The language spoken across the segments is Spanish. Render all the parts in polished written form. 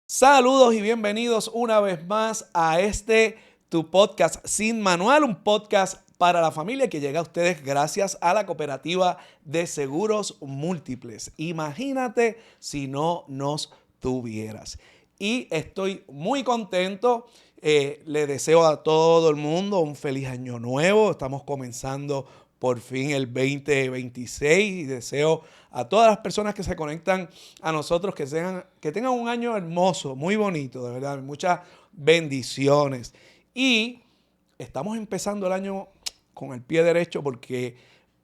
Saludos y bienvenidos una vez más a tu podcast Sin Manual, un podcast para la familia que llega a ustedes gracias a la Cooperativa de Seguros Múltiples. Imagínate si no nos tuvieras. Y estoy muy contento. Le deseo a todo el mundo un feliz año nuevo. Estamos comenzando por fin el 2026 y deseo a todas las personas que se conectan a nosotros que tengan un año hermoso, muy bonito, de verdad, muchas bendiciones. Y estamos empezando el año con el pie derecho porque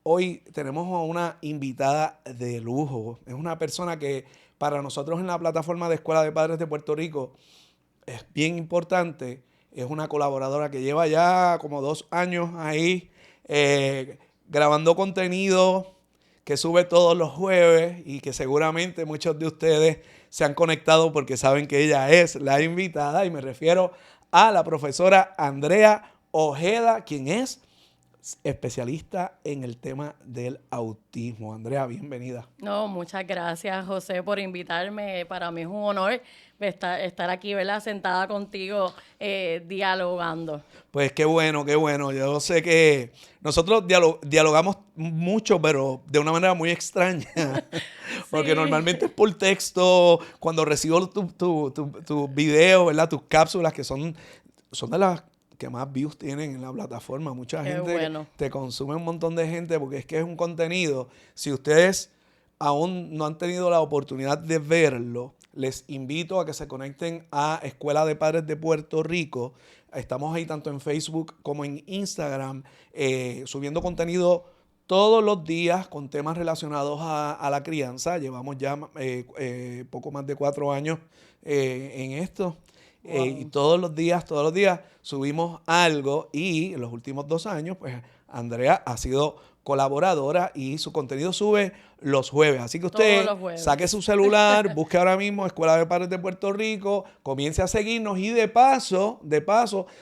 hoy tenemos a una invitada de lujo. Es una persona que para nosotros en la plataforma de Escuela de Padres de Puerto Rico es bien importante. Es una colaboradora que lleva ya como 2 años ahí grabando contenido que sube todos los jueves y que seguramente muchos de ustedes se han conectado porque saben que ella es la invitada, y me refiero a la profesora Andrea Ojeda, quien es especialista en el tema del autismo. Andrea, bienvenida. No, muchas gracias, José, por invitarme. Para mí es un honor estar aquí, ¿verdad? Sentada contigo, dialogando. Pues qué bueno, qué bueno. Yo sé que nosotros dialogamos mucho, pero de una manera muy extraña. Porque Sí. normalmente es por texto, cuando recibo tu video, ¿verdad? Tus cápsulas, que son de las que más views tienen en la plataforma. Mucha Qué gente bueno. te consume, un montón de gente, porque es que es un contenido. Si ustedes aún no han tenido la oportunidad de verlo, les invito a que se conecten a Escuela de Padres de Puerto Rico. Estamos ahí tanto en Facebook como en Instagram, subiendo contenido todos los días con temas relacionados a la crianza. Llevamos ya poco más de 4 años en esto. Y Wow. todos los días subimos algo, y en los últimos 2 años, pues Andrea ha sido colaboradora y su contenido sube los jueves. Así que Todos usted los saque jueves. su celular, busque ahora mismo Escuela de Padres de Puerto Rico, comience a seguirnos, y de paso,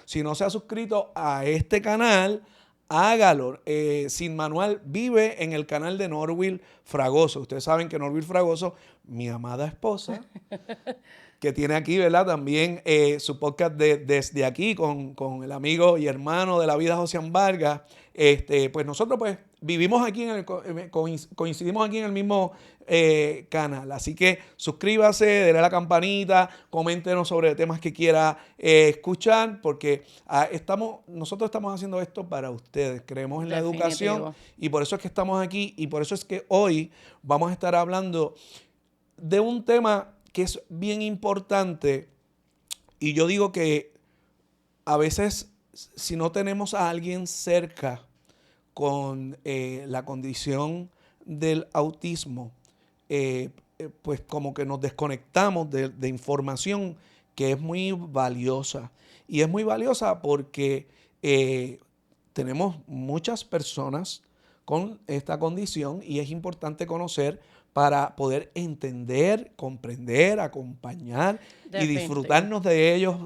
si no se ha suscrito a este canal, hágalo. Sin Manual vive en el canal de Norville Fragoso. Ustedes saben que Norville Fragoso, mi amada esposa, que tiene aquí, ¿verdad? También su podcast Desde Aquí con el amigo y hermano de la vida, Josian Vargas. Pues nosotros pues vivimos aquí, coincidimos aquí en el mismo canal. Así que suscríbase, denle a la campanita, coméntenos sobre temas que quiera escuchar, porque nosotros estamos haciendo esto para ustedes. Creemos en la educación, Definitivo. y por eso es que estamos aquí, y por eso es que hoy vamos a estar hablando de un tema que es bien importante. Y yo digo que a veces, si no tenemos a alguien cerca con la condición del autismo, pues como que nos desconectamos de información que es muy valiosa. Y es muy valiosa porque tenemos muchas personas con esta condición, y es importante conocer para poder entender, comprender, acompañar y Definitivo. disfrutarnos de ellos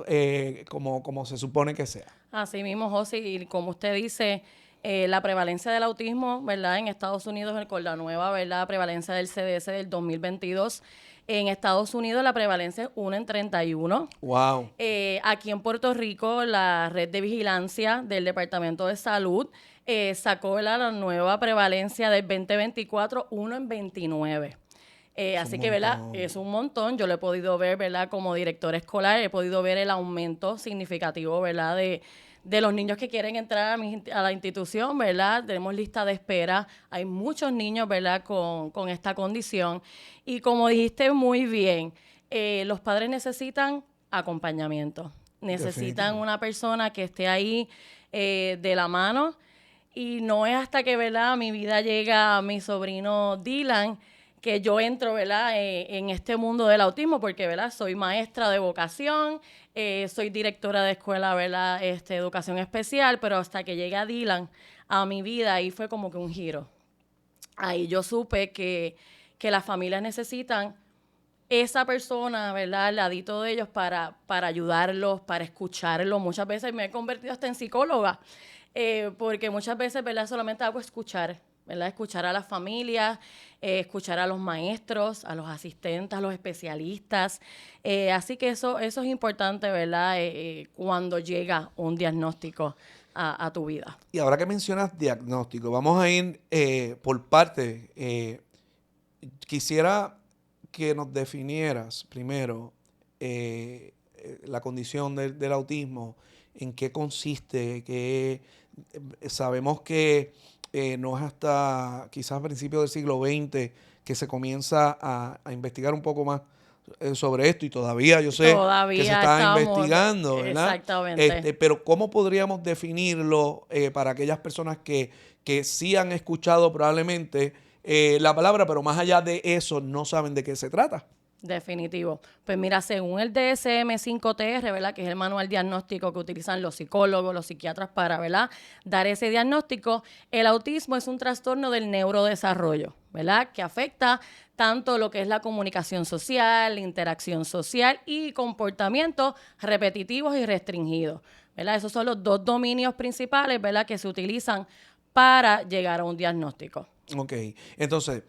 como se supone que sea. Así mismo, José, y como usted dice, la prevalencia del autismo, ¿verdad? En Estados Unidos, con la nueva, ¿verdad? Prevalencia del CDC del 2022. En Estados Unidos la prevalencia es 1 en 31. Wow. Aquí en Puerto Rico, la red de vigilancia del Departamento de Salud sacó, ¿verdad?, la nueva prevalencia del 2024, 1 en 29. Es un Así que, ¿verdad?, montón. es un montón. Yo lo he podido ver, ¿verdad?, como director escolar, he podido ver el aumento significativo, ¿verdad?, de los niños que quieren entrar a la institución, ¿verdad? Tenemos lista de espera. Hay muchos niños, ¿verdad?, con esta condición. Y como dijiste muy bien, los padres necesitan acompañamiento. Necesitan Definitivo. una persona que esté ahí de la mano. Y no es hasta que, ¿verdad?, a mi vida llega a mi sobrino Dylan que yo entro, ¿verdad?, en este mundo del autismo, porque, ¿verdad?, soy maestra de vocación, soy directora de escuela, ¿verdad?, educación especial, pero hasta que llega Dylan a mi vida, ahí fue como que un giro. Ahí yo supe que las familias necesitan esa persona, ¿verdad?, al ladito de ellos para ayudarlos, para escucharlos. Muchas veces me he convertido hasta en psicóloga, porque muchas veces, ¿verdad? Solamente hago escuchar, ¿verdad? Escuchar a las familias, escuchar a los maestros, a los asistentes, a los especialistas. Así que eso es importante, ¿verdad? Cuando llega un diagnóstico a tu vida. Y ahora que mencionas diagnóstico, vamos a ir por parte. Quisiera que nos definieras primero la condición del autismo, en qué consiste, que sabemos que no es hasta quizás a principios del siglo XX que se comienza a investigar un poco más sobre esto y todavía yo sé que se Todavía está estamos, investigando, ¿verdad? exactamente. Pero ¿cómo podríamos definirlo para aquellas personas que sí han escuchado probablemente la palabra, pero más allá de eso no saben de qué se trata? Definitivo. Pues mira, según el DSM-5TR, ¿verdad? Que es el manual diagnóstico que utilizan los psicólogos, los psiquiatras para, ¿verdad? Dar ese diagnóstico, el autismo es un trastorno del neurodesarrollo, ¿verdad? Que afecta tanto lo que es la comunicación social, la interacción social y comportamientos repetitivos y restringidos, ¿verdad? Esos son los dos dominios principales, ¿verdad? Que se utilizan para llegar a un diagnóstico. Ok, entonces,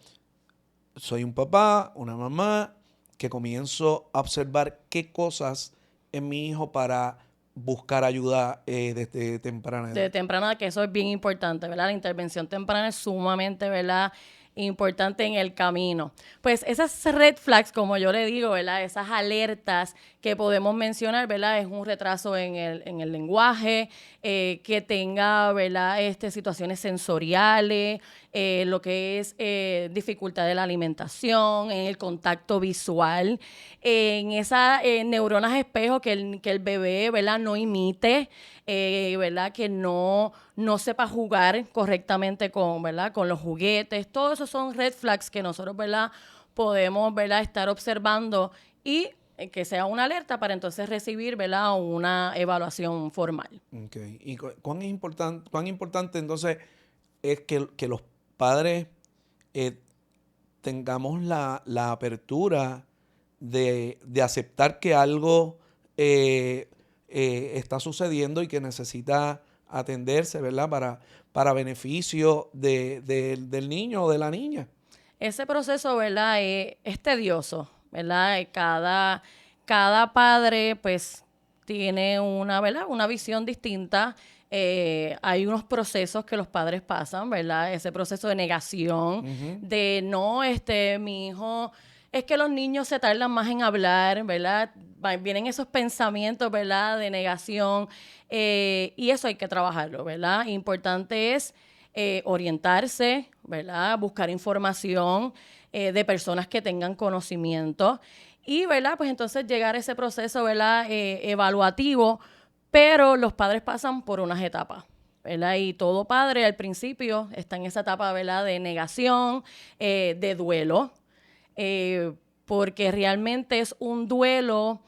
soy un papá, una mamá, que comienzo a observar qué cosas en mi hijo para buscar ayuda desde temprana De edad. temprana, que eso es bien importante, ¿verdad? La intervención temprana es sumamente, ¿verdad? Importante en el camino. Pues esas red flags, como yo le digo, ¿verdad? Esas alertas que podemos mencionar, ¿verdad? Es un retraso en el lenguaje, que tenga, ¿verdad? Situaciones sensoriales, lo que es dificultad de la alimentación, en el contacto visual, en esas neuronas espejo que el bebé, ¿verdad? No imite, ¿verdad? Que no sepa jugar correctamente con, ¿verdad? Con los juguetes. Todos esos son red flags que nosotros, ¿verdad? Podemos, ¿verdad? Estar observando y que sea una alerta para entonces recibir, ¿verdad? Una evaluación formal. Okay. ¿Y cuán importante entonces es que los padres eh, tengamos la apertura de aceptar que algo está sucediendo y que necesita atenderse, ¿verdad? Para beneficio del niño o de la niña. Ese proceso, ¿verdad? Es tedioso, ¿verdad? Cada padre, pues, tiene una, ¿verdad? Una visión distinta. Hay unos procesos que los padres pasan, ¿verdad? Ese proceso de negación, de no, mi hijo, es que los niños se tardan más en hablar, ¿verdad? Vienen esos pensamientos, ¿verdad? De negación, y eso hay que trabajarlo, ¿verdad? Importante es orientarse, ¿verdad? Buscar información de personas que tengan conocimiento y, ¿verdad? Pues entonces llegar a ese proceso, ¿verdad? Evaluativo, pero los padres pasan por unas etapas, ¿verdad? Y todo padre al principio está en esa etapa, ¿verdad? De negación, de duelo, porque realmente es un duelo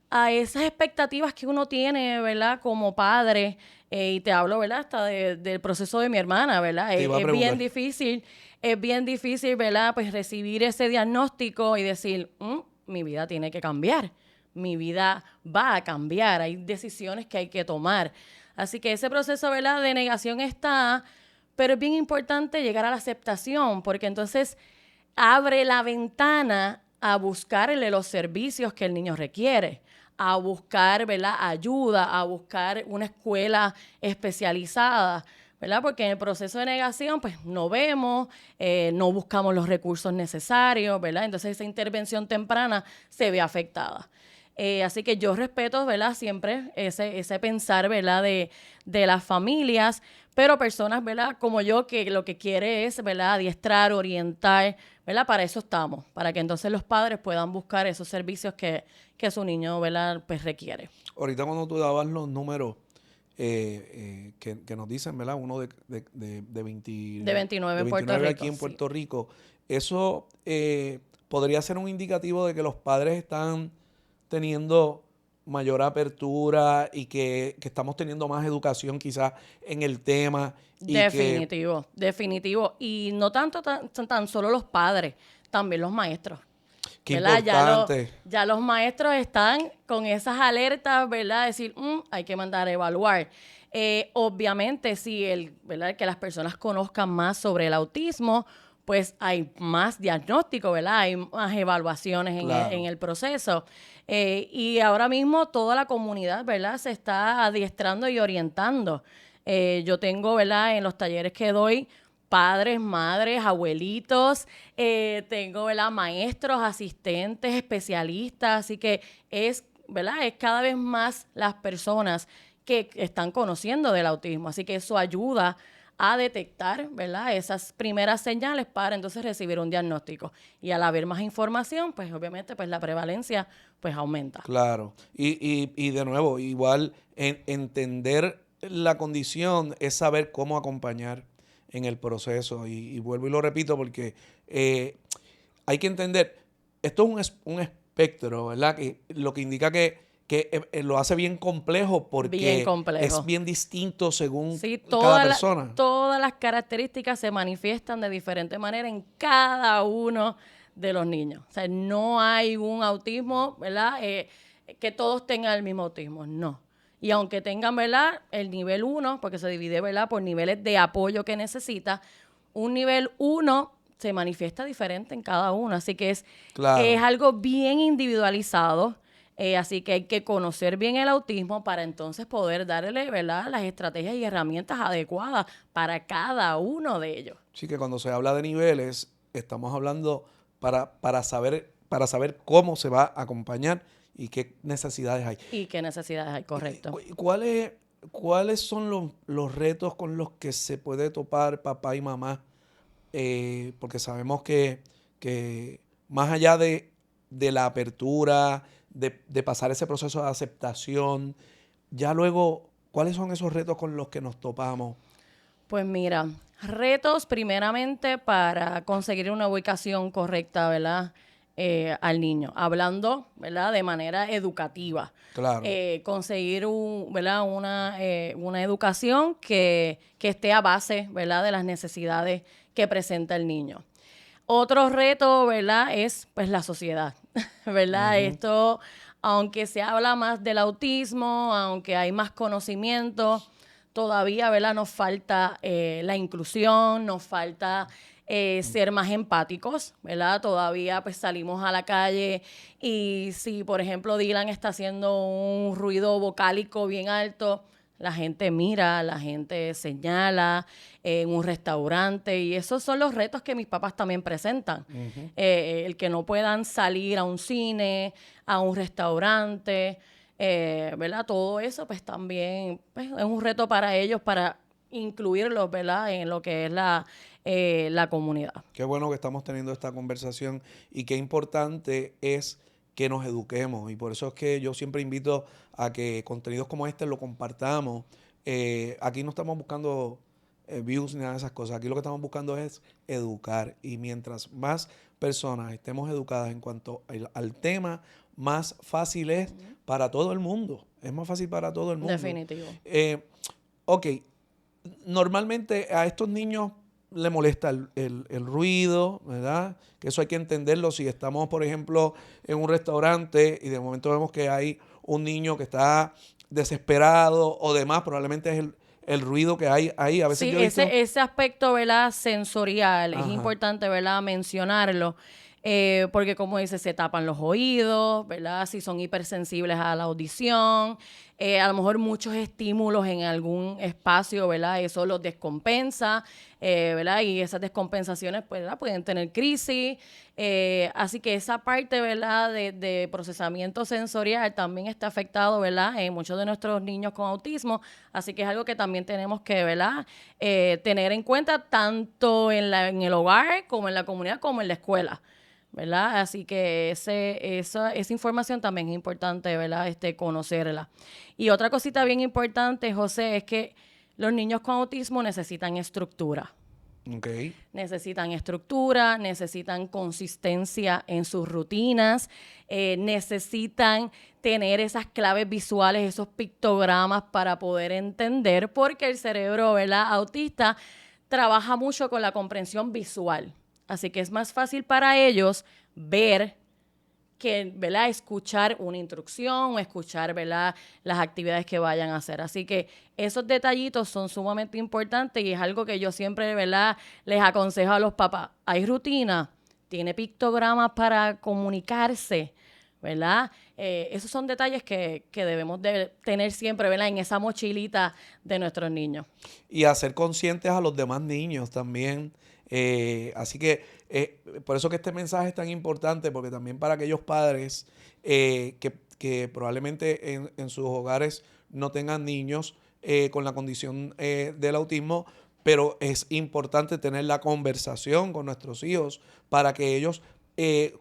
a esas expectativas que uno tiene, ¿verdad? Como padre, y te hablo, ¿verdad? Hasta del proceso de mi hermana, ¿verdad? Te iba a preguntar. Es bien difícil, ¿verdad? Pues recibir ese diagnóstico y decir, mi vida tiene que cambiar, mi vida va a cambiar, hay decisiones que hay que tomar. Así que ese proceso, ¿verdad? De negación está, pero es bien importante llegar a la aceptación, porque entonces abre la ventana a buscarle los servicios que el niño requiere, a buscar, ¿verdad? Ayuda, a buscar una escuela especializada, ¿verdad? Porque en el proceso de negación, pues no vemos, no buscamos los recursos necesarios, ¿verdad? Entonces esa intervención temprana se ve afectada. Así que yo respeto, ¿verdad? Siempre ese pensar, ¿verdad? De las familias, pero personas, ¿verdad? Como yo, que lo que quiere es, ¿verdad? Adiestrar, orientar, ¿verdad? Para eso estamos, para que entonces los padres puedan buscar esos servicios que su niño, ¿verdad? Pues requiere. Ahorita cuando tú dabas los números que nos dicen, ¿verdad? Uno de 20 De 29 de en Puerto 29 Rico, aquí en sí. Puerto Rico, eso podría ser un indicativo de que los padres están teniendo mayor apertura y que estamos teniendo más educación quizás en el tema y que... Definitivo, definitivo. Y no tanto tan solo los padres, también los maestros. Qué ¿Verdad? importante. Ya los maestros están con esas alertas, ¿verdad? Decir, hay que mandar a evaluar. Obviamente, si ¿verdad? Que las personas conozcan más sobre el autismo, pues hay más diagnóstico, ¿verdad? Hay más evaluaciones Claro. en el proceso. Y ahora mismo toda la comunidad, ¿verdad? Se está adiestrando y orientando. Yo tengo, ¿verdad? En los talleres que doy, padres, madres, abuelitos, tengo, ¿verdad? Maestros, asistentes, especialistas, así que ¿verdad? Es cada vez más las personas que están conociendo del autismo, así que eso ayuda a detectar, ¿verdad? Esas primeras señales para entonces recibir un diagnóstico. Y al haber más información, pues obviamente pues la prevalencia pues aumenta. Claro. Y de nuevo, igual entender la condición es saber cómo acompañar en el proceso. Y vuelvo y lo repito porque hay que entender, esto es un espectro, ¿verdad? Que lo que indica que lo hace bien complejo Bien porque es complejo. bien distinto según Sí, cada persona. todas las características se manifiestan de diferente manera en cada uno de los niños. O sea, no hay un autismo, ¿verdad? Que todos tengan el mismo autismo, no. Y aunque tengan, ¿verdad? El nivel 1, porque se divide, ¿verdad? Por niveles de apoyo que necesita, un nivel 1 se manifiesta diferente en cada uno. Así que es Claro. algo bien individualizado. Así que hay que conocer bien el autismo para entonces poder darle, ¿verdad?, las estrategias y herramientas adecuadas para cada uno de ellos. Sí, que cuando se habla de niveles, estamos hablando para saber cómo se va a acompañar y qué necesidades hay. ¿Y qué necesidades hay? Correcto. ¿Cuáles son los retos con los que se puede topar papá y mamá? Porque sabemos que más allá de la apertura, de pasar ese proceso de aceptación, ya luego, ¿cuáles son esos retos con los que nos topamos? Pues mira, retos primeramente para conseguir una ubicación correcta, ¿verdad? Al niño, hablando, ¿verdad? De manera educativa. Claro. Conseguir ¿verdad? Una educación que esté a base, ¿verdad? De las necesidades que presenta el niño. Otro reto, ¿verdad? Es pues la sociedad, ¿verdad? Esto, aunque se habla más del autismo, aunque hay más conocimiento, todavía, ¿verdad? Nos falta la inclusión, nos falta ser más empáticos, ¿verdad? Todavía pues salimos a la calle y si, por ejemplo, Dylan está haciendo un ruido vocálico bien alto, la gente mira, la gente señala en un restaurante y esos son los retos que mis papás también presentan. El que no puedan salir a un cine, a un restaurante, ¿verdad? Todo eso pues también pues, es un reto para ellos para incluirlos, ¿verdad? En lo que es la comunidad. Qué bueno que estamos teniendo esta conversación y qué importante es que nos eduquemos. Y por eso es que yo siempre invito a que contenidos como este lo compartamos. Aquí no estamos buscando views ni nada de esas cosas. Aquí lo que estamos buscando es educar. Y mientras más personas estemos educadas en cuanto al tema, más fácil es para todo el mundo. Es más fácil para todo el mundo. Definitivo. Ok, normalmente a estos niños le molesta el ruido, ¿verdad? Que eso hay que entenderlo. Si estamos, por ejemplo, en un restaurante y de momento vemos que hay un niño que está desesperado o demás, probablemente es el ruido que hay ahí. A veces Sí, yo he visto... ese aspecto, ¿verdad? Sensorial, es Ajá. importante, ¿verdad? Mencionarlo, porque como dice, se tapan los oídos, ¿verdad? Si son hipersensibles a la audición, a lo mejor muchos estímulos en algún espacio, ¿verdad? Eso los descompensa, ¿verdad? Y esas descompensaciones, pues, ¿verdad? Pueden tener crisis. Así que esa parte, ¿verdad? De procesamiento sensorial también está afectado, ¿verdad? En muchos de nuestros niños con autismo. Así que es algo que también tenemos que, ¿verdad? Tener en cuenta tanto en el hogar como en la comunidad como en la escuela, ¿verdad? Así que esa información también es importante, ¿verdad? Conocerla. Y otra cosita bien importante, José, es que los niños con autismo necesitan estructura. Okay. Necesitan estructura, necesitan consistencia en sus rutinas, necesitan tener esas claves visuales, esos pictogramas para poder entender, porque el cerebro, ¿verdad?, autista trabaja mucho con la comprensión visual. Así que es más fácil para ellos ver que, ¿verdad?, escuchar una instrucción, o escuchar, ¿verdad?, las actividades que vayan a hacer. Así que esos detallitos son sumamente importantes y es algo que yo siempre, ¿verdad?, les aconsejo a los papás. Hay rutina, tiene pictogramas para comunicarse, ¿verdad? Esos son detalles que debemos de tener siempre, ¿verdad?, en esa mochilita de nuestros niños. Y hacer conscientes a los demás niños también. Así que por eso que este mensaje es tan importante, porque también para aquellos padres que probablemente en sus hogares no tengan niños con la condición del autismo, pero es importante tener la conversación con nuestros hijos para que ellos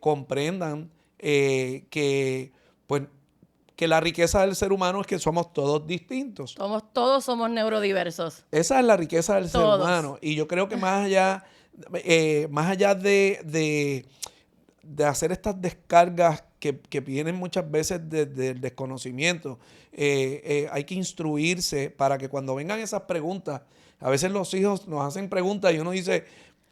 comprendan que, pues, que la riqueza del ser humano es que somos todos distintos. Todos somos neurodiversos. Esa es la riqueza del ser Todos. humano. Y yo creo que más allá de hacer estas descargas que vienen muchas veces desde el desconocimiento, hay que instruirse para que cuando vengan esas preguntas, a veces los hijos nos hacen preguntas y uno dice,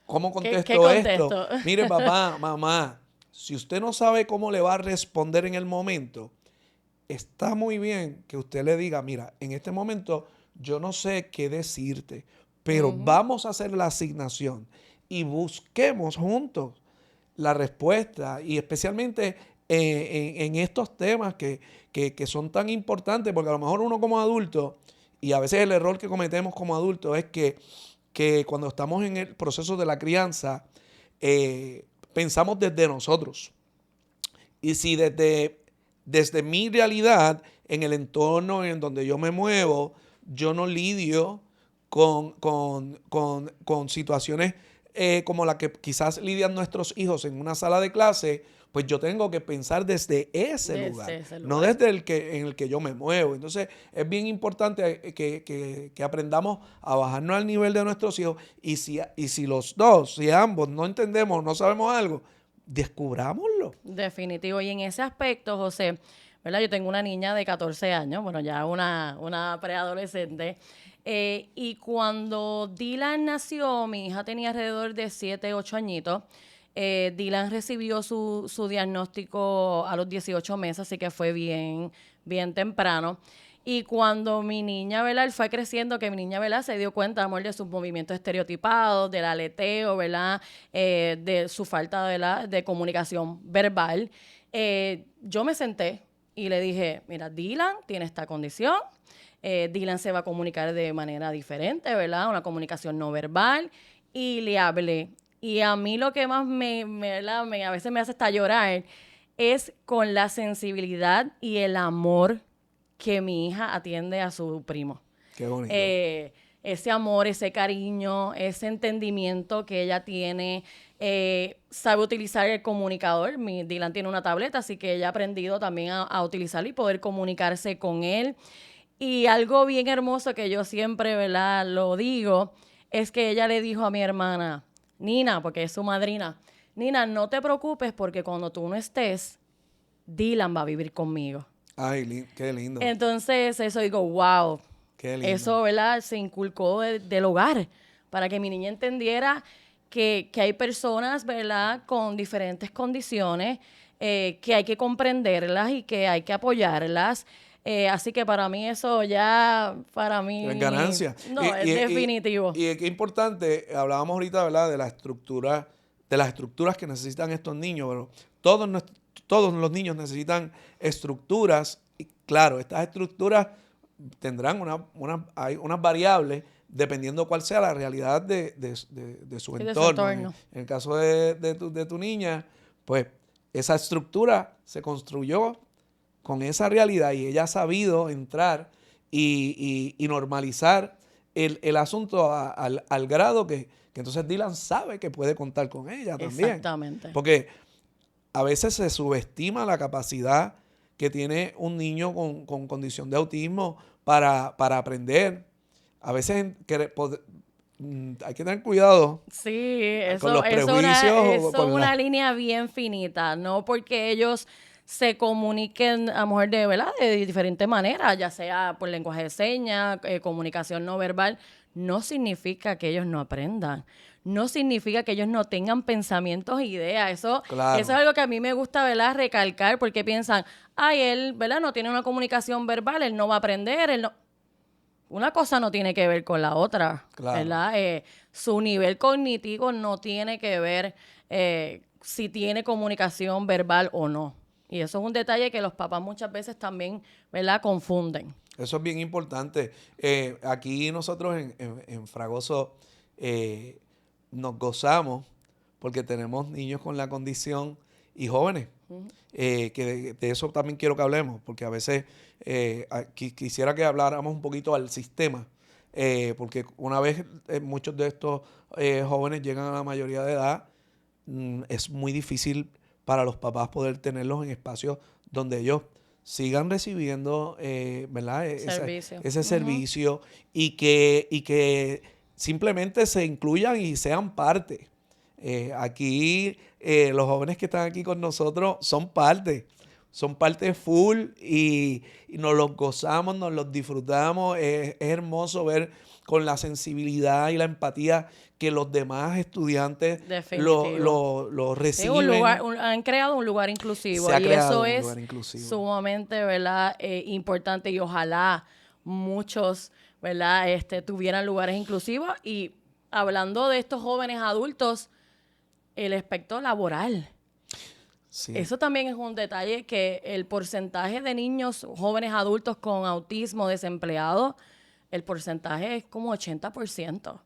¿cómo ¿Qué contesto esto? contesto? Mire, papá, mamá, si usted no sabe cómo le va a responder en el momento, está muy bien que usted le diga, mira, en este momento yo no sé qué decirte, pero vamos a hacer la asignación y busquemos juntos la respuesta y especialmente en estos temas que son tan importantes, porque a lo mejor uno como adulto, y a veces el error que cometemos como adultos es que cuando estamos en el proceso de la crianza, pensamos desde nosotros. Y si desde mi realidad, en el entorno en donde yo me muevo, yo no lidio con situaciones como la que quizás lidian nuestros hijos en una sala de clase, pues yo tengo que pensar desde ese lugar, no desde en el que yo me muevo. Entonces es bien importante que aprendamos a bajarnos al nivel de nuestros hijos y si los dos, si ambos no entendemos, no sabemos algo, descubrámoslo. Definitivo. Y en ese aspecto, José, ¿verdad? Yo tengo una niña de 14 años, bueno, ya una preadolescente. Y cuando Dylan nació, mi hija tenía alrededor de 7, 8 añitos. Dylan recibió su diagnóstico a los 18 meses, así que fue bien, bien temprano. Y cuando mi niña, ¿verdad?, él fue creciendo, que mi niña, ¿verdad?, se dio cuenta, amor, de sus movimientos estereotipados, del aleteo, ¿verdad?, de su falta, ¿verdad?, de comunicación verbal. Yo me senté y le dije, mira, Dylan tiene esta condición, Dylan se va a comunicar de manera diferente, ¿verdad?, una comunicación no verbal, y le hablé. Y a mí lo que más ¿verdad?, a veces me hace hasta llorar es con la sensibilidad y el amor que mi hija atiende a su primo. Qué bonito. Ese amor, ese cariño, ese entendimiento que ella tiene, sabe utilizar el comunicador. Mi Dylan tiene una tableta, así que ella ha aprendido también a utilizarlo y poder comunicarse con él. Y algo bien hermoso que yo siempre, ¿verdad?, lo digo, es que ella le dijo a mi hermana, Nina, porque es su madrina, Nina, no te preocupes porque cuando tú no estés, Dylan va a vivir conmigo. Ay, qué lindo. Entonces, eso digo, wow. Qué lindo. Eso, ¿verdad?, se inculcó del hogar para que mi niña entendiera que hay personas, ¿verdad?, con diferentes condiciones, que hay que comprenderlas y que hay que apoyarlas. Así que para mí eso ya, para mí... Es ganancia. No, es definitivo. Y qué importante, hablábamos ahorita, ¿verdad?, de de las estructuras que necesitan estos niños, pero todos los niños necesitan estructuras. Y claro, estas estructuras tendrán hay unas variables dependiendo cuál sea la realidad de su Sí, de su entorno. entorno. En el caso de tu niña, pues esa estructura se construyó con esa realidad y ella ha sabido entrar y normalizar el asunto al grado que entonces Dylan sabe que puede contar con ella también. Exactamente. Porque a veces se subestima la capacidad que tiene un niño con condición de autismo para aprender. A veces hay que tener cuidado Sí, con los prejuicios. eso es una línea bien finita, no porque ellos se comuniquen a lo mejor ¿verdad?, de diferentes maneras, ya sea por lenguaje de señas, comunicación no verbal, no significa que ellos no aprendan. no significa que ellos no tengan pensamientos e ideas. Eso Claro. es algo que a mí me gusta, ¿verdad?, recalcar, porque piensan, ay, él, ¿verdad?, no tiene una comunicación verbal, él no va a aprender, él no... Una cosa no tiene que ver con la otra, Claro. ¿verdad? Su nivel cognitivo no tiene que ver si tiene comunicación verbal o no. Y eso es un detalle que los papás muchas veces también, ¿verdad?, confunden. Eso es bien importante. Aquí nosotros en Fragoso nos gozamos porque tenemos niños con la condición y jóvenes. Que de eso también quiero que hablemos, porque a veces quisiera que habláramos un poquito al sistema, porque una vez muchos de estos jóvenes llegan a la mayoría de edad, es muy difícil para los papás poder tenerlos en espacios donde ellos sigan recibiendo, ¿verdad? Servicio. Ese servicio y que simplemente se incluyan y sean parte. Aquí los jóvenes que están aquí con nosotros son parte full y nos los gozamos, nos los disfrutamos. Es hermoso ver con la sensibilidad y la empatía que los demás estudiantes lo Sí, reciben. han creado un lugar inclusivo Se ha y creado eso un es lugar inclusivo. sumamente, ¿verdad?, importante, y ojalá muchos, ¿verdad?, tuvieran lugares inclusivos. Y hablando de estos jóvenes adultos, el aspecto laboral. Sí. Eso también es un detalle, que el porcentaje de niños, jóvenes adultos con autismo desempleados, el porcentaje es como 80%.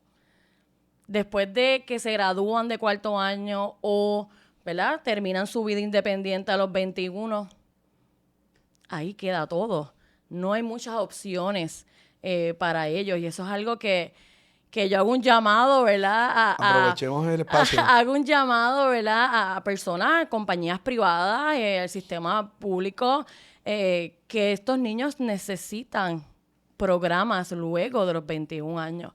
Después de que se gradúan de cuarto año o, ¿verdad?, terminan su vida independiente a los 21, ahí queda todo. No hay muchas opciones para ellos, y eso es algo que yo hago un llamado, ¿verdad? Aprovechemos el espacio. Hago un llamado, ¿verdad?, a personas, compañías privadas, al sistema público, que estos niños necesitan programas luego de los 21 años.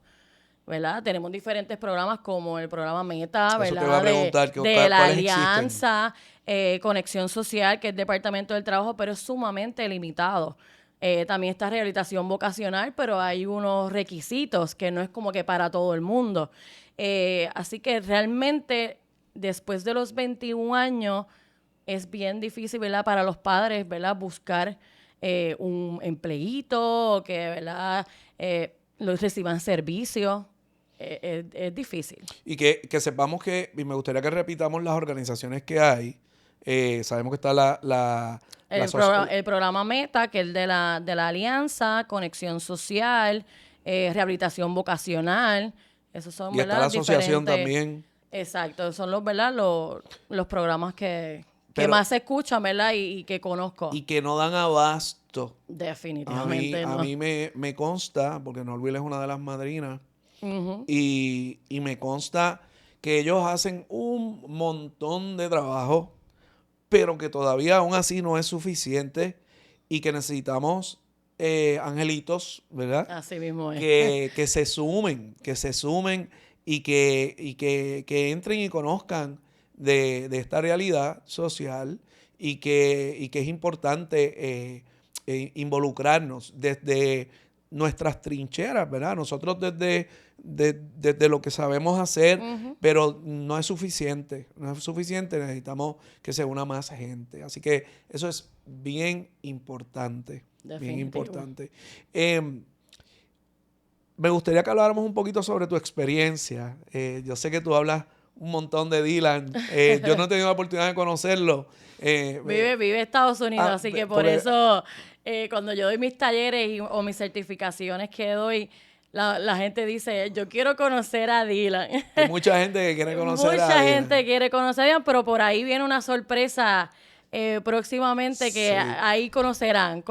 ¿Verdad? Tenemos diferentes programas como el programa Meta, Eso ¿verdad?, te iba a preguntar, de la ¿cuáles existen? Alianza, Conexión Social, que es el Departamento del Trabajo, pero es sumamente limitado. También está rehabilitación vocacional, pero hay unos requisitos que no es como que para todo el mundo. Así que realmente después de los 21 años es bien difícil, ¿verdad?, para los padres, ¿verdad?, buscar un empleíto, que, ¿verdad?, los reciban servicios. Es difícil. Y que sepamos y me gustaría que repitamos las organizaciones que hay. Sabemos que está El programa Meta, que es el de la Alianza, Conexión Social, Rehabilitación Vocacional. Esos son, y está ¿verdad?, la asociación diferentes. también. Exacto, son ¿verdad?, los programas que Pero- más se escuchan, ¿verdad?, y que conozco. Y que no dan abasto. Definitivamente A no. mí me consta, porque Norville es una de las madrinas, Ujú. y me consta que ellos hacen un montón de trabajo, pero que todavía aún así no es suficiente y que necesitamos angelitos, ¿verdad? Así mismo es. Que se sumen y que entren y conozcan de esta realidad social y que es importante involucrarnos desde nuestras trincheras, ¿verdad? Nosotros desde lo que sabemos hacer, pero no es suficiente, necesitamos que se una más gente. Así que eso es bien importante, bien Definitivo. importante. Me gustaría que habláramos un poquito sobre tu experiencia. Yo sé que tú hablas un montón de Dylan. Yo no he tenido la oportunidad de conocerlo. Vive en Estados Unidos, así que por porque- eso cuando yo doy mis talleres o mis certificaciones que doy, la gente dice, yo quiero conocer a Dylan. Hay mucha gente que quiere conocer a Mucha Dylan. gente quiere conocer a Dylan, pero por ahí viene una sorpresa próximamente que Sí. ahí conocerán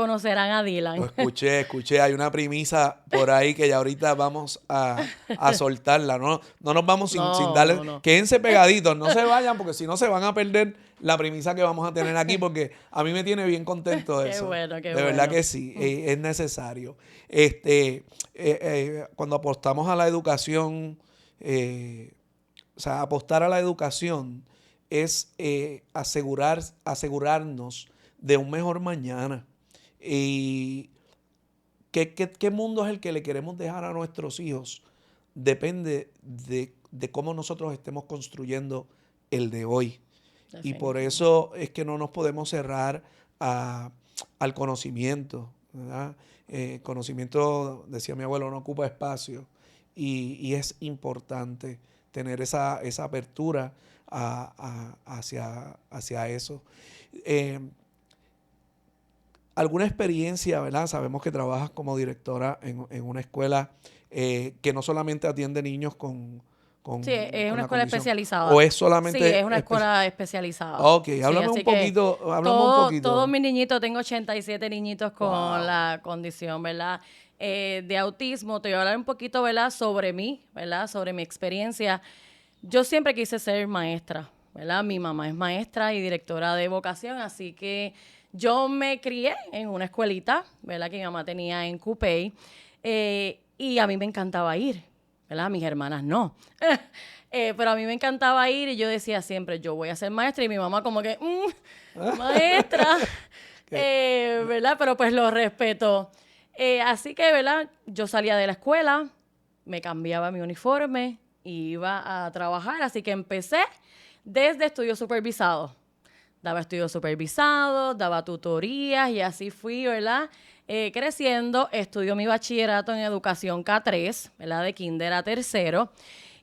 a Dylan. Lo escuché. Hay una premisa por ahí que ya ahorita vamos a soltarla. No nos vamos sin darle. No. Quédense pegaditos, no se vayan, porque si no se van a perder la premisa que vamos a tener aquí, porque a mí me tiene bien contento de Qué eso. bueno, qué de verdad bueno. que sí, es necesario. Cuando apostamos a la educación, o sea, apostar a la educación es asegurarnos de un mejor mañana. Y ¿qué mundo es el que le queremos dejar a nuestros hijos? Depende de de cómo nosotros estemos construyendo el de hoy. Y por Definitivo. eso es que no nos podemos cerrar al conocimiento, ¿verdad? Conocimiento, decía mi abuelo, no ocupa espacio. Y es importante tener esa apertura hacia eso. Eh, ¿Alguna experiencia, verdad? Sabemos que trabajas como directora en una escuela que no solamente atiende niños Sí, es con una la escuela condición, especializada. o es Sí, es solamente... una escuela especializada. Ok, Sí, así que háblame un todos poquito. mis niñitos, tengo 87 niñitos con Wow. la condición, ¿verdad? De autismo. Te voy a hablar un poquito, ¿verdad? Sobre mí, ¿verdad? Sobre mi experiencia. Yo siempre quise ser maestra, ¿verdad? Mi mamá es maestra y directora de vocación, así que yo me crié en una escuelita, ¿verdad? Que mi mamá tenía en Cupey, y a mí me encantaba ir, ¿verdad? Mis hermanas no. Pero a mí me encantaba ir y yo decía siempre, yo voy a ser maestra, y mi mamá como que, maestra, Que- ¿verdad? Pero pues lo respeto. Así que, ¿verdad? Yo salía de la escuela, me cambiaba mi uniforme y iba a trabajar, así que empecé desde estudio supervisado. Daba estudios supervisados, daba tutorías y así fui, ¿verdad? Creciendo, estudió mi bachillerato en educación K3, ¿verdad? De kinder a tercero.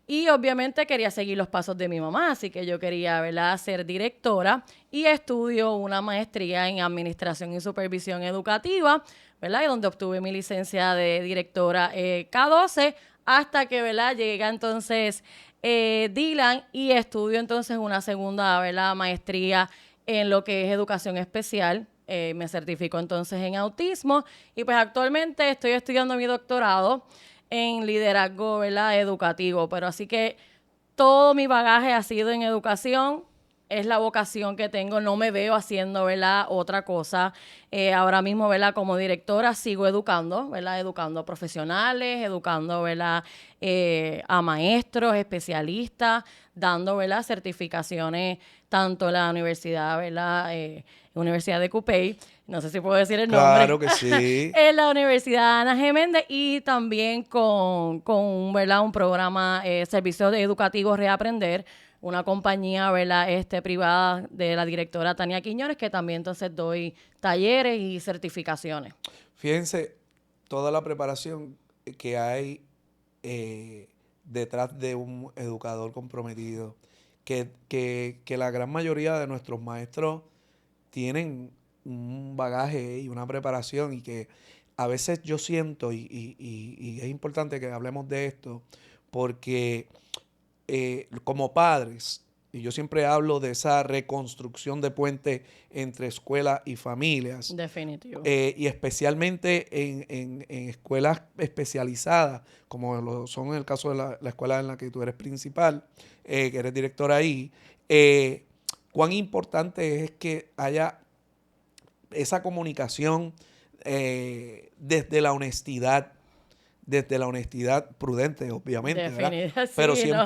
Y obviamente quería seguir los pasos de mi mamá, así que yo quería, ¿verdad?, ser directora y estudio una maestría en administración y supervisión educativa, ¿verdad? Y donde obtuve mi licencia de directora K12 hasta que, ¿verdad?, llega entonces Dylan y estudio entonces una segunda, ¿verdad?, maestría en lo que es educación especial. Me certifico entonces en autismo y pues actualmente estoy estudiando mi doctorado en liderazgo, ¿verdad?, educativo. Pero así que todo mi bagaje ha sido en educación, es la vocación que tengo, no me veo haciendo, ¿verdad?, otra cosa. Ahora mismo, ¿verdad?, como directora sigo educando, ¿verdad?, educando profesionales, educando, ¿verdad?, a maestros, especialistas, dando, ¿verdad?, certificaciones tanto en la universidad, ¿verdad?, Universidad de Cupey, no sé si puedo decir el nombre, Claro que sí. en la Universidad Ana G. Méndez y también con ¿verdad?, un programa, Servicios Educativos Reaprender, una compañía, ¿verdad?, privada de la directora Tania Quiñones, que también entonces doy talleres y certificaciones. Fíjense toda la preparación que hay detrás de un educador comprometido, que la gran mayoría de nuestros maestros tienen un bagaje y una preparación y que a veces yo siento, y es importante que hablemos de esto, porque como padres, y yo siempre hablo de esa reconstrucción de puente entre escuela y familias, Definitivo. y especialmente en escuelas especializadas, como lo son en el caso de la escuela en la que tú eres principal, que eres directora ahí, cuán importante es que haya esa comunicación desde la honestidad prudente, obviamente, ¿verdad? Definitivamente, Pero sí, ¿no?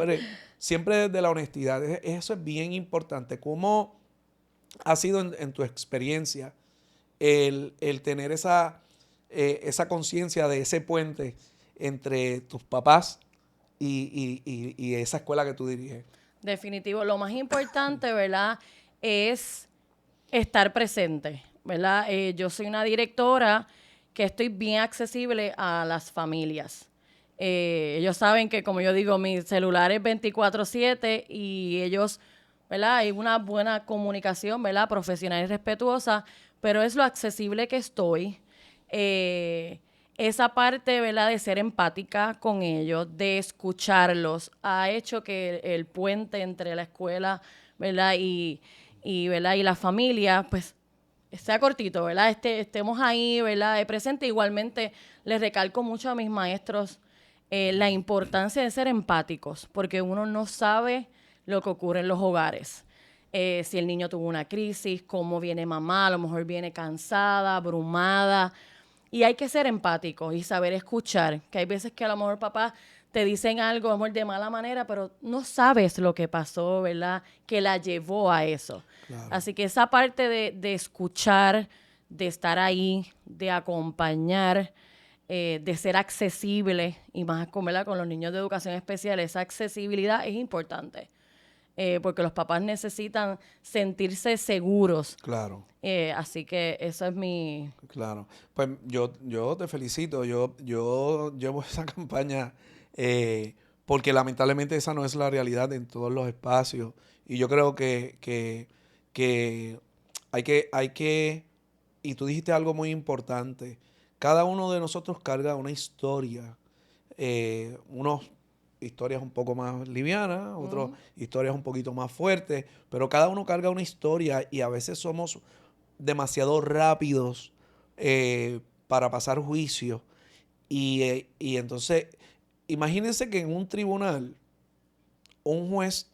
siempre desde la honestidad. Eso es bien importante. ¿Cómo ha sido en tu experiencia el tener esa conciencia de ese puente entre tus papás y esa escuela que tú diriges? Definitivo. Lo más importante, ¿verdad?, es estar presente, ¿verdad? Yo soy una directora que estoy bien accesible a las familias. Ellos saben que, como yo digo, mi celular es 24/7 y ellos, ¿verdad? Hay una buena comunicación, ¿verdad?, profesional y respetuosa, pero es lo accesible que estoy. Esa parte, ¿verdad?, de ser empática con ellos, de escucharlos, ha hecho que el puente entre la escuela, ¿verdad?, ¿verdad?, y la familia, pues, sea cortito, ¿verdad? Estemos ahí, ¿verdad?, de presente. Igualmente, les recalco mucho a mis maestros la importancia de ser empáticos, porque uno no sabe lo que ocurre en los hogares. Si el niño tuvo una crisis, cómo viene mamá, a lo mejor viene cansada, abrumada. Y hay que ser empático y saber escuchar, que hay veces que a lo mejor papá te dicen algo, a lo mejor de mala manera, pero no sabes lo que pasó, ¿verdad?, que la llevó a eso. Claro. Así que esa parte de escuchar, de estar ahí, de acompañar, de ser accesible, y más ¿verdad? Con los niños de educación especial, esa accesibilidad es importante. Porque los papás necesitan sentirse seguros. Claro. Así que eso es mi... Claro. Pues yo te felicito. Yo llevo esa campaña porque lamentablemente esa no es la realidad en todos los espacios. Y yo creo que hay que, y tú dijiste algo muy importante, cada uno de nosotros carga una historia, unos historias un poco más livianas, otras historias un poquito más fuertes, pero cada uno carga una historia y a veces somos demasiado rápidos para pasar juicio. Y entonces, imagínense que en un tribunal un juez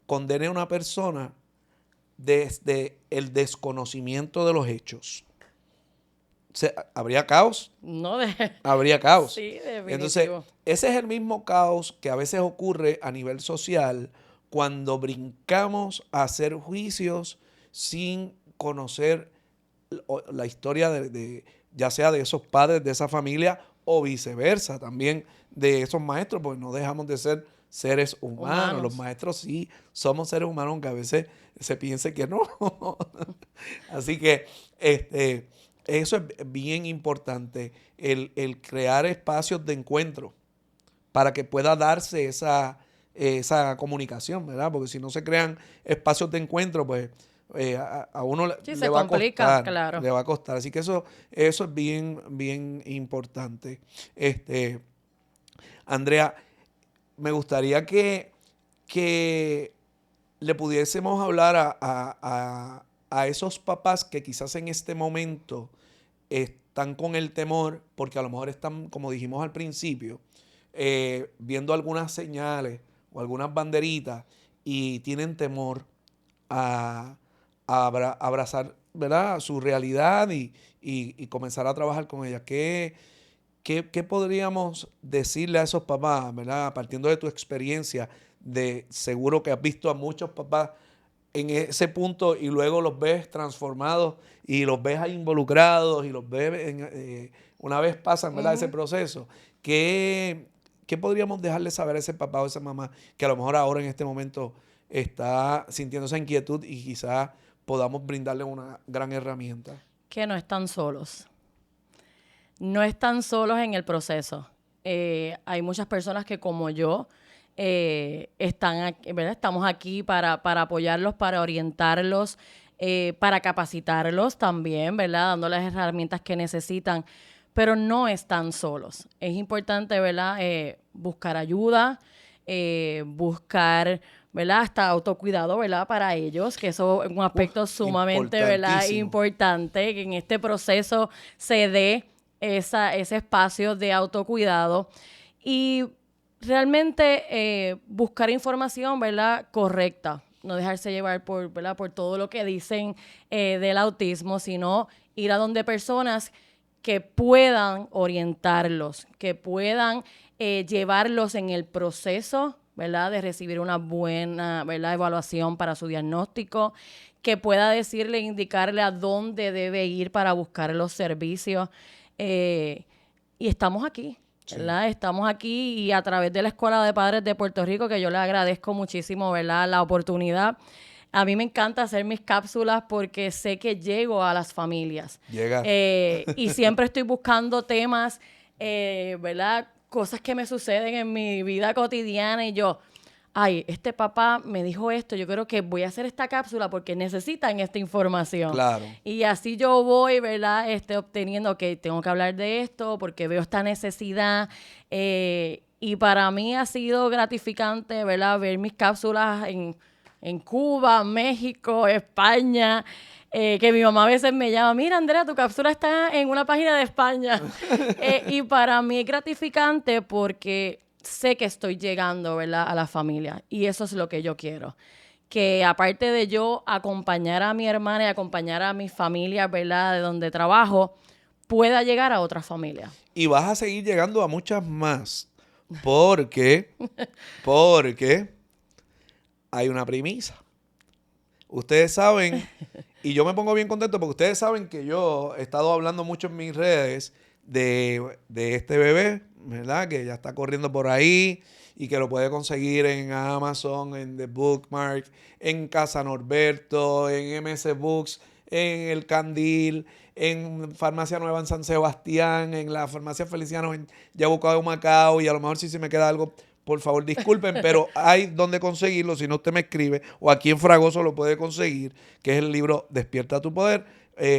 condene a una persona desde el desconocimiento de los hechos. ¿Habría caos? No Habría caos. Sí, definitivo. Entonces, ese es el mismo caos que a veces ocurre a nivel social cuando brincamos a hacer juicios sin conocer la historia ya sea de esos padres, de esa familia, o viceversa, también de esos maestros, porque no dejamos de ser seres humanos. Los maestros sí somos seres humanos, aunque a veces se piense que no. Así que eso es bien importante, el crear espacios de encuentro para que pueda darse esa comunicación, ¿verdad? Porque si no se crean espacios de encuentro, pues a uno Sí, le se va a complica, costar, claro. le va a costar. Así que eso es bien importante. Andrea, me gustaría que le pudiésemos hablar a esos papás que quizás en este momento están con el temor, porque a lo mejor están, como dijimos al principio, viendo algunas señales o algunas banderitas y tienen temor a abrazar, ¿verdad?, su realidad y comenzar a trabajar con ella. ¿Qué podríamos decirle a esos papás, ¿verdad? Partiendo de tu experiencia, seguro que has visto a muchos papás en ese punto y luego los ves transformados y los ves ahí involucrados y los ves una vez pasan, ¿verdad?, ese proceso. ¿Qué podríamos dejarle saber a ese papá o a esa mamá que a lo mejor ahora en este momento está sintiendo esa inquietud y quizás podamos brindarle una gran herramienta? Que no están solos. No están solos en el proceso. Hay muchas personas que, como yo, están aquí, ¿verdad? Estamos aquí para apoyarlos, para orientarlos, para capacitarlos también, ¿verdad? Dándoles las herramientas que necesitan, pero no están solos. Es importante, ¿verdad? Buscar ayuda, buscar, ¿verdad? Hasta autocuidado, ¿verdad? Para ellos, que eso es un aspecto sumamente, ¿verdad?, importante, que en este proceso se dé ese espacio de autocuidado y realmente buscar información, ¿verdad?, correcta. No dejarse llevar ¿verdad?, por todo lo que dicen del autismo, sino ir a donde personas que puedan orientarlos, que puedan llevarlos en el proceso, ¿verdad?, de recibir una buena, ¿verdad?, evaluación para su diagnóstico, que pueda decirle, indicarle a dónde debe ir para buscar los servicios. Y estamos aquí, ¿verdad? Sí. Estamos aquí y a través de la Escuela de Padres de Puerto Rico, que yo le agradezco muchísimo, ¿verdad?, la oportunidad. A mí me encanta hacer mis cápsulas porque sé que llego a las familias. Llega. Y siempre estoy buscando temas, ¿verdad?, cosas que me suceden en mi vida cotidiana y yo, ay, este papá me dijo esto, yo creo que voy a hacer esta cápsula porque necesitan esta información. Claro. Y así yo voy, ¿verdad?, obteniendo que tengo que hablar de esto porque veo esta necesidad. Y para mí ha sido gratificante, ¿verdad?, ver mis cápsulas en Cuba, México, España, que mi mamá a veces me llama, mira, Andrea, tu cápsula está en una página de España. Y para mí es gratificante porque sé que estoy llegando, ¿verdad?, a la familia. Y eso es lo que yo quiero. Que aparte de yo acompañar a mi hermana y acompañar a mi familia, ¿verdad?, de donde trabajo, pueda llegar a otras familias. Y vas a seguir llegando a muchas más. Porque hay una premisa. Ustedes saben, y yo me pongo bien contento porque ustedes saben que yo he estado hablando mucho en mis redes de este bebé, ¿verdad? Que ya está corriendo por ahí y que lo puede conseguir en Amazon, en The Bookmark, en Casa Norberto, en MS Books, en El Candil, en Farmacia Nueva en San Sebastián, en la Farmacia Feliciano en Yabucoa, Macao, y a lo mejor si se me queda algo, por favor disculpen, pero hay donde conseguirlo, si no usted me escribe, o aquí en Fragoso lo puede conseguir, que es el libro Despierta tu Poder,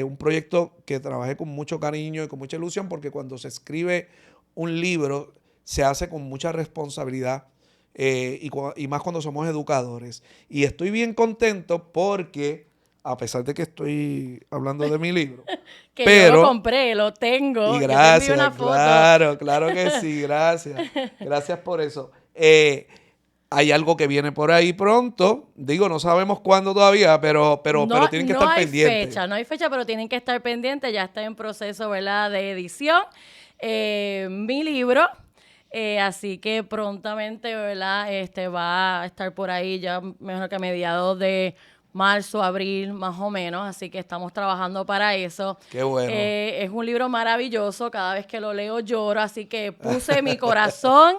un proyecto que trabajé con mucho cariño y con mucha ilusión, porque cuando se escribe un libro se hace con mucha responsabilidad, y más cuando somos educadores. Y estoy bien contento porque, a pesar de que estoy hablando de mi libro, Que yo lo pero, compré, lo tengo, y yo te envío una gracias, foto. claro que sí, gracias por eso. Hay algo que viene por ahí pronto, digo, no sabemos cuándo todavía, pero tienen que estar pendientes. No hay fecha, pero tienen que estar pendientes, ya está en proceso, ¿verdad?, de edición, mi libro, así que prontamente, ¿verdad?, va a estar por ahí ya mejor que a mediados de marzo, abril, más o menos, así que estamos trabajando para eso. Qué bueno. Es un libro maravilloso, cada vez que lo leo lloro, así que puse mi corazón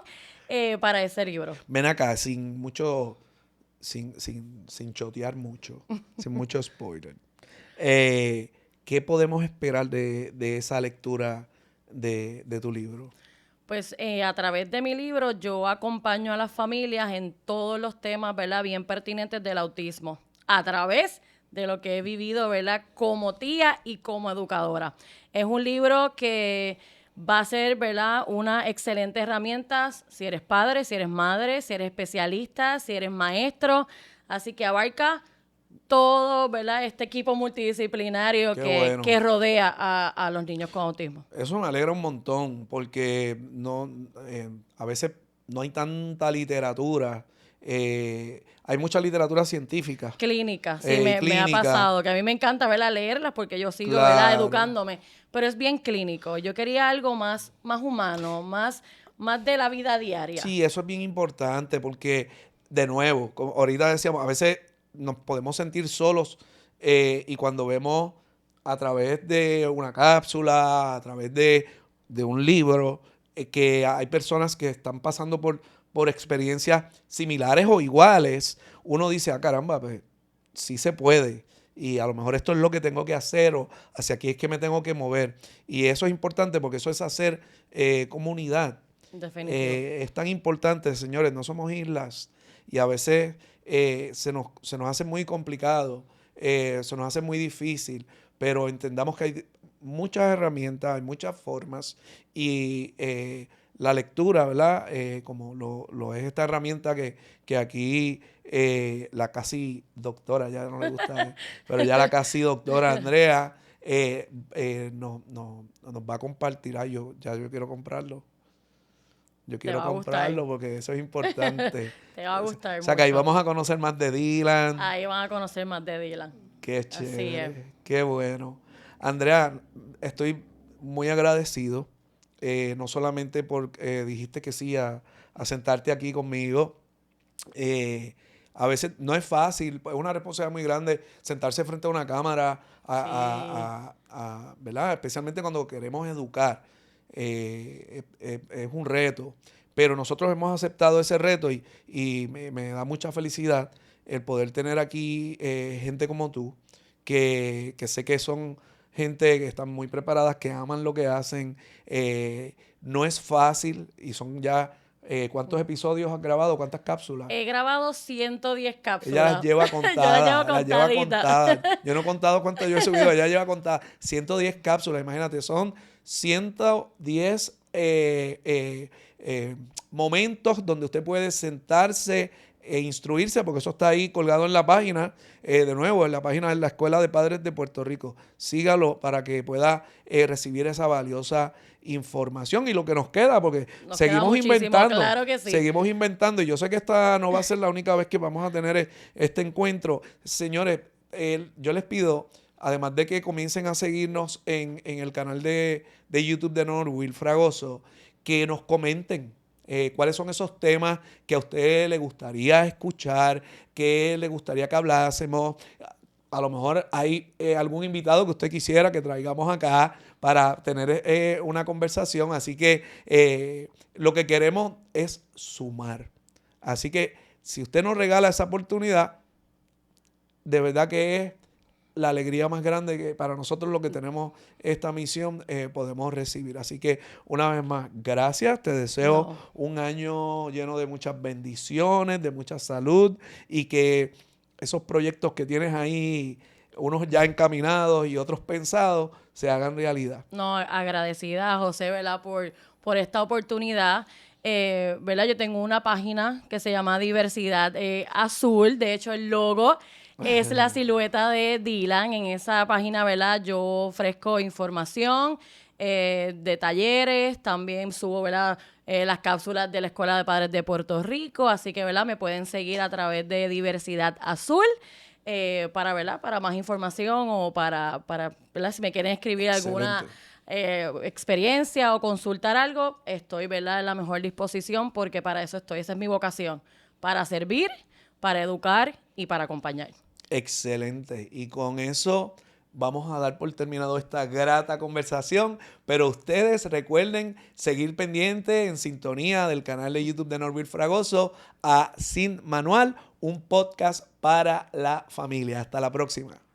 para ese libro. Ven acá, sin chotear mucho, sin mucho spoiler. ¿Qué podemos esperar de esa lectura de tu libro? Pues a través de mi libro yo acompaño a las familias en todos los temas, ¿verdad?, bien pertinentes del autismo, a través de lo que he vivido, ¿verdad?, como tía y como educadora. Es un libro que va a ser, ¿verdad?, una excelente herramienta si eres padre, si eres madre, si eres especialista, si eres maestro, así que abarca todo, ¿verdad?, este equipo multidisciplinario Bueno. que rodea a los niños con autismo. Eso me alegra un montón porque a veces no hay tanta literatura. Hay mucha literatura científica. Clínica, sí, me ha pasado, que a mí me encanta, ¿verdad?, leerlas porque yo sigo, ¿verdad?, educándome, pero es bien clínico. Yo quería algo más humano, más de la vida diaria. Sí, eso es bien importante porque, de nuevo, como ahorita decíamos, a veces nos podemos sentir solos, y cuando vemos a través de una cápsula, a través de un libro, que hay personas que están pasando por experiencias similares o iguales, uno dice, caramba, pues sí se puede. Y a lo mejor esto es lo que tengo que hacer o hacia aquí es que me tengo que mover. Y eso es importante porque eso es hacer comunidad. Definitivo. Es tan importante, señores, no somos islas y a veces se nos hace muy complicado, se nos hace muy difícil, pero entendamos que hay muchas herramientas, hay muchas formas y la lectura, ¿verdad? Como lo es esta herramienta que aquí la casi doctora, ya no le gusta, pero ya la casi doctora Andrea nos va a compartir. Ay, yo quiero comprarlo. Yo quiero comprarlo porque eso es importante. Te va a gustar. O sea, que ahí vamos a conocer más de Dylan. Ahí van a conocer más de Dylan. Qué chévere. Qué bueno. Andrea, estoy muy agradecido. No solamente porque dijiste que sí a sentarte aquí conmigo. A veces no es fácil, es una responsabilidad muy grande sentarse frente a una cámara, ¿verdad? Especialmente cuando queremos educar. Es un reto, pero nosotros hemos aceptado ese reto y me da mucha felicidad el poder tener aquí gente como tú, que sé que son gente que están muy preparadas, que aman lo que hacen. No es fácil y son ya... ¿cuántos episodios has grabado? ¿Cuántas cápsulas? He grabado 110 cápsulas. Ella las lleva contadas. Yo las llevo contadas. Yo no he contado cuántas yo he subido. Ella lleva contadas. 110 cápsulas, imagínate. Son 110 momentos donde usted puede sentarse e instruirse, porque eso está ahí colgado en la página, de nuevo, en la página de la Escuela de Padres de Puerto Rico. Sígalo para que pueda recibir esa valiosa información y lo que nos queda, porque seguimos inventando. Claro que sí. Seguimos inventando y yo sé que esta no va a ser la única vez que vamos a tener este encuentro. Señores, yo les pido, además de que comiencen a seguirnos en el canal de YouTube de Norwil Fragoso, que nos comenten cuáles son esos temas que a usted le gustaría escuchar, que le gustaría que hablásemos. a lo mejor hay algún invitado que usted quisiera que traigamos acá para tener una conversación. Así que lo que queremos es sumar. Así que si usted nos regala esa oportunidad, de verdad que es la alegría más grande que para nosotros los que tenemos esta misión podemos recibir. Así que una vez más, gracias. Te deseo No. un año lleno de muchas bendiciones, de mucha salud y que esos proyectos que tienes ahí, unos ya encaminados y otros pensados, se hagan realidad. No, agradecida a José, ¿verdad? Por esta oportunidad. ¿Verdad? Yo tengo una página que se llama Diversidad Azul. De hecho, el logo es la silueta de Dylan. En esa página, ¿verdad? Yo ofrezco información de talleres. También subo, ¿verdad? Las cápsulas de la Escuela de Padres de Puerto Rico. Así que, ¿verdad? Me pueden seguir a través de Diversidad Azul. Para, ¿verdad? Para más información o para ¿verdad? Si me quieren escribir alguna experiencia o consultar algo, estoy, ¿verdad? En la mejor disposición porque para eso estoy. Esa es mi vocación, para servir, para educar y para acompañar. Excelente. Y con eso vamos a dar por terminado esta grata conversación. Pero ustedes recuerden seguir pendiente en sintonía del canal de YouTube de Norbert Fragoso a Sin Manual, un podcast para la familia. Hasta la próxima.